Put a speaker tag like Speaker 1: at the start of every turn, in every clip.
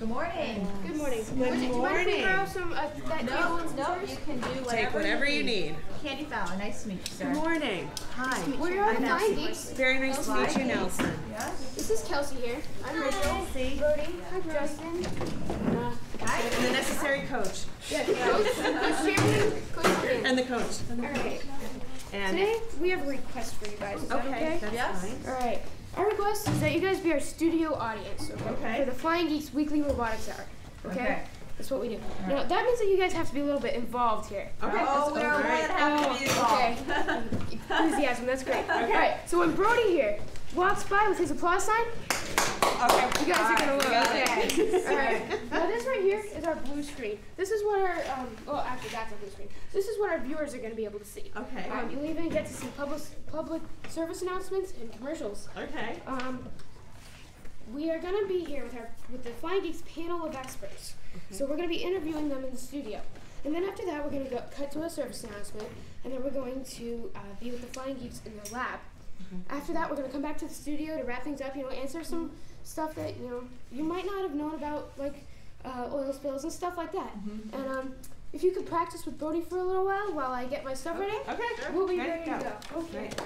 Speaker 1: Good morning.
Speaker 2: Good morning.
Speaker 3: Good morning.
Speaker 2: Do you mind if we borrow some that table and
Speaker 1: No,
Speaker 2: scissors?
Speaker 1: you can do
Speaker 3: Take whatever you need.
Speaker 1: Candy Fowler, nice to meet you, sir.
Speaker 3: Good morning. Hi.
Speaker 2: We're all Flying Geeks.
Speaker 3: Very nice to meet you, Nelson.
Speaker 1: Yes.
Speaker 2: This is Kelsey here. I'm Rachel.
Speaker 3: Kelsey.
Speaker 2: Brody. Hi, Justin.
Speaker 3: And the necessary coach.
Speaker 2: Yeah, Coach Chairman, Coach Morgan.
Speaker 3: And the coach.
Speaker 2: All right.
Speaker 3: And
Speaker 2: Today we have a request for you guys. Is that okay?
Speaker 3: That's
Speaker 1: Yes.
Speaker 3: fine.
Speaker 2: All right. Our request is that you guys be our studio audience,
Speaker 3: Okay.
Speaker 2: for the Flying Geeks Weekly Robotics Hour.
Speaker 1: Okay.
Speaker 2: That's what we do. Now that means that you guys have to be a little bit involved here.
Speaker 3: Okay.
Speaker 1: Oh, we're more than happy to be involved.
Speaker 2: Okay. Enthusiasm, that's great. All right. So when Brody here walks by with his applause sign,
Speaker 3: Okay.
Speaker 2: you guys are gonna love
Speaker 3: got
Speaker 2: it. All right. Now this right here is our blue screen. This is what our well, actually that's our blue screen. This is what our viewers are gonna be able to see.
Speaker 3: Okay.
Speaker 2: You'll even get to see public service announcements and commercials.
Speaker 3: Okay.
Speaker 2: We are gonna be here with the Flying Geeks panel of experts. So we're gonna be interviewing them in the studio, and then after that we're gonna cut to a service announcement, and then we're going to be with the Flying Geeks in their lab. After that, we're gonna come back to the studio to wrap things up. Answer some stuff that you might not have known about, like oil spills and stuff like that. And if you could practice with Brody for a little while I get my stuff ready,
Speaker 3: Okay. Sure.
Speaker 2: we'll be
Speaker 3: Ready
Speaker 2: ready
Speaker 3: to
Speaker 2: to
Speaker 3: go.
Speaker 2: go. Okay.
Speaker 3: Great.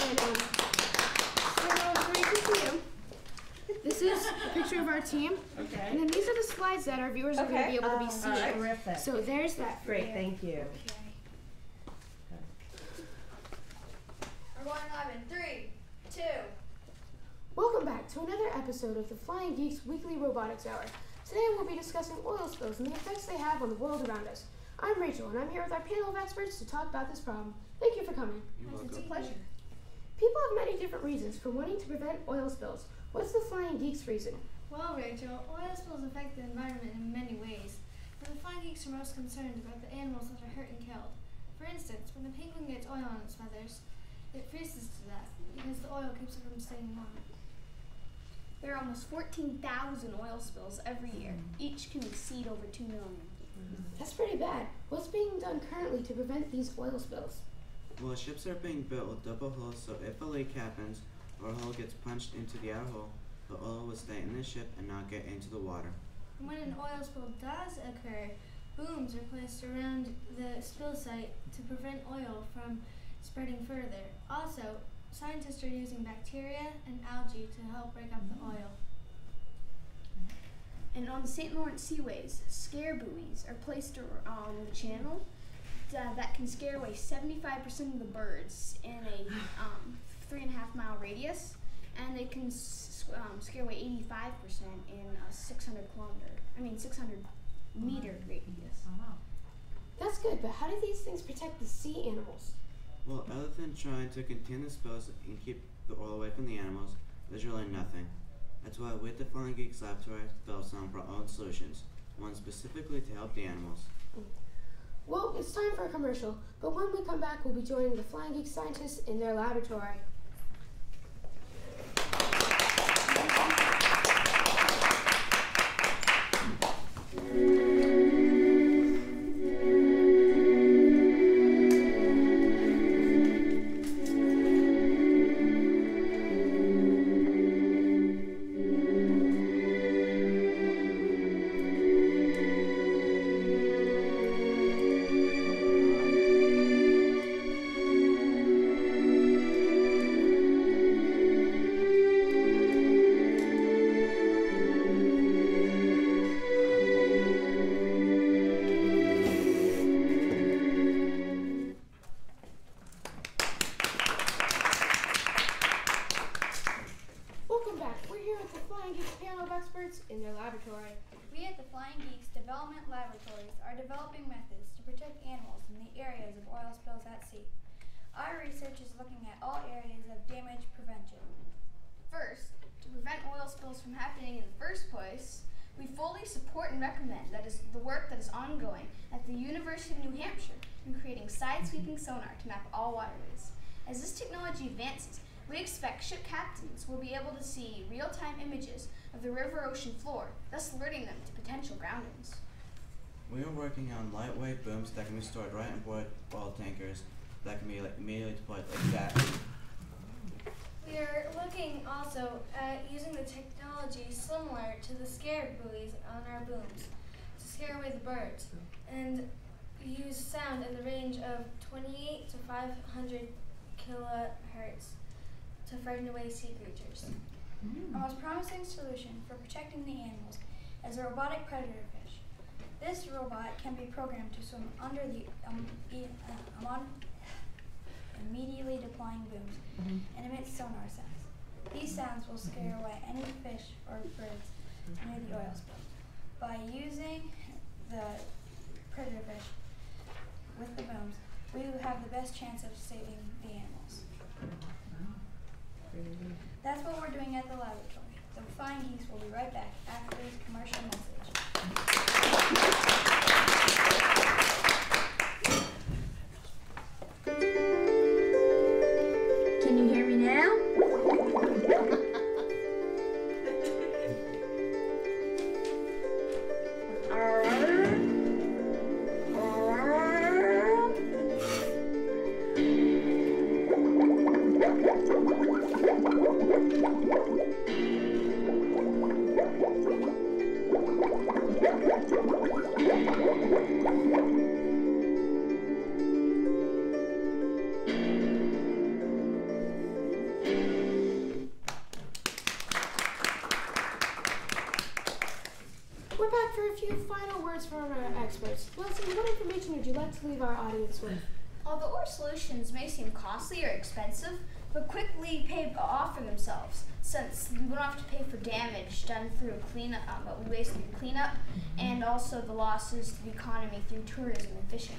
Speaker 2: And so Brody, can see you. This is a picture of our team, and
Speaker 3: Okay.
Speaker 2: then these are the slides that our viewers are going to be able to be seeing.
Speaker 1: Terrific.
Speaker 2: So there's that. for
Speaker 3: Great.
Speaker 2: you.
Speaker 3: Thank you.
Speaker 4: We're going live in 3, 2.
Speaker 2: Welcome back to another episode of the Flying Geeks Weekly Robotics Hour. Today we'll be discussing oil spills and the effects they have on the world around us. I'm Rachel, and I'm here with our panel of experts to talk about this problem. Thank you for coming.
Speaker 4: It's a pleasure.
Speaker 2: People have many different reasons for wanting to prevent oil spills. What's the Flying Geeks reason?
Speaker 4: Well, Rachel, oil spills affect the environment in many ways, but the Flying Geeks are most concerned about the animals that are hurt and killed. For instance, when a penguin gets oil on its feathers, it freezes to death because the oil keeps it from staying warm.
Speaker 5: There are almost 14,000 oil spills every year. Each can exceed over 2 million.
Speaker 2: That's pretty bad. What's being done currently to prevent these oil spills?
Speaker 6: Well, ships are being built with double hulls, so if a leak happens or a hole gets punched into the outer hull, the oil will stay in the ship and not get into the water.
Speaker 4: And when an oil spill does occur, booms are placed around the spill site to prevent oil from spreading further. Also, scientists are using bacteria and algae to help break up the oil.
Speaker 5: And on the St. Lawrence seaways, scare buoys are placed on the channel that can scare away 75% of the birds in a 3.5 mile radius, and they can scare away 85% in a 600 meter radius.
Speaker 2: That's good, but how do these things protect the sea animals?
Speaker 6: Well, other than trying to contain the spills and keep the oil away from the animals, there's really nothing. That's why we at the Flying Geeks Laboratory developed some of our own solutions, one specifically to help the animals.
Speaker 2: Well, it's time for a commercial, but when we come back, we'll be joining the Flying Geek scientists in their laboratory. In their laboratory.
Speaker 4: We at the Flying Geeks Development Laboratories are developing methods to protect animals in the areas of oil spills at sea. Our research is looking at all areas of damage prevention.
Speaker 5: First, to prevent oil spills from happening in the first place, we fully support and recommend the work that is ongoing at the University of New Hampshire in creating side-sweeping sonar to map all waterways. As this technology advances, we expect ship captains will be able to see real-time images of the river-ocean floor, thus alerting them to potential groundings.
Speaker 6: We are working on lightweight booms that can be stored right on board oil tankers that can be immediately deployed like that.
Speaker 4: We We are looking also at using the technology similar to the scare buoys on our booms to scare away the birds and use sound in the range of 28 to 500 kilohertz to frighten away sea creatures.
Speaker 7: Our most promising solution for protecting the animals is a robotic predator fish. This robot can be programmed to swim under the immediately deploying booms and emit sonar sounds. These sounds will scare away any fish or birds near the oil spill. By using the predator fish with the booms, we will have the best chance of saving the animals. That's what we're doing at the laboratory. The Flying Geeks will be right back after this commercial message.
Speaker 8: Can you hear me now?
Speaker 2: We're back for a few final words from our experts. Leslie, what information would you like to leave our audience with?
Speaker 5: Although our solutions may seem costly or expensive, but quickly pay off for themselves, since we don't have to pay for damage done through cleanup, what we waste through cleanup, and also the losses to the economy through tourism and fishing.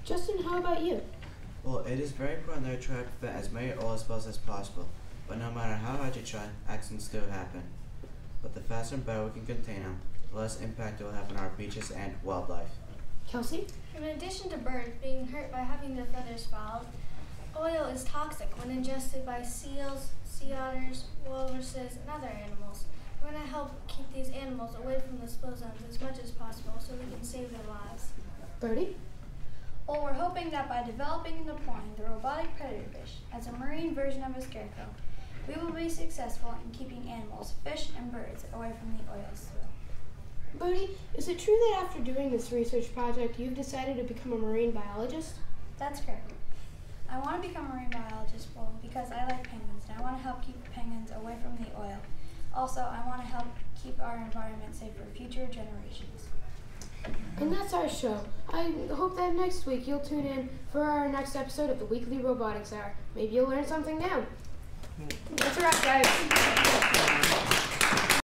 Speaker 2: Justin, how about you?
Speaker 6: Well, it is very important that we try to prevent as many oil spills as possible, but no matter how hard you try, accidents still happen. But the faster and better we can contain them, the less impact it will have on our beaches and wildlife.
Speaker 2: Kelsey?
Speaker 4: In addition to birds being hurt by having their feathers fouled, oil is toxic when ingested by seals, sea otters, walruses, and other animals. We're going to help keep these animals away from the spill zones as much as possible so we can save their lives.
Speaker 2: Birdie?
Speaker 7: Well, we're hoping that by developing and deploying the robotic predator fish as a marine version of a scarecrow, we will be successful in keeping animals, fish, and birds away from the oil spill.
Speaker 2: Birdie, is it true that after doing this research project, you've decided to become a marine biologist?
Speaker 7: That's correct. I want to become a marine biologist because I like penguins and I want to help keep penguins away from the oil. Also, I want to help keep our environment safe for future generations.
Speaker 2: And that's our show. I hope that next week you'll tune in for our next episode of the Weekly Robotics Hour. Maybe you'll learn something new. That's a wrap, guys.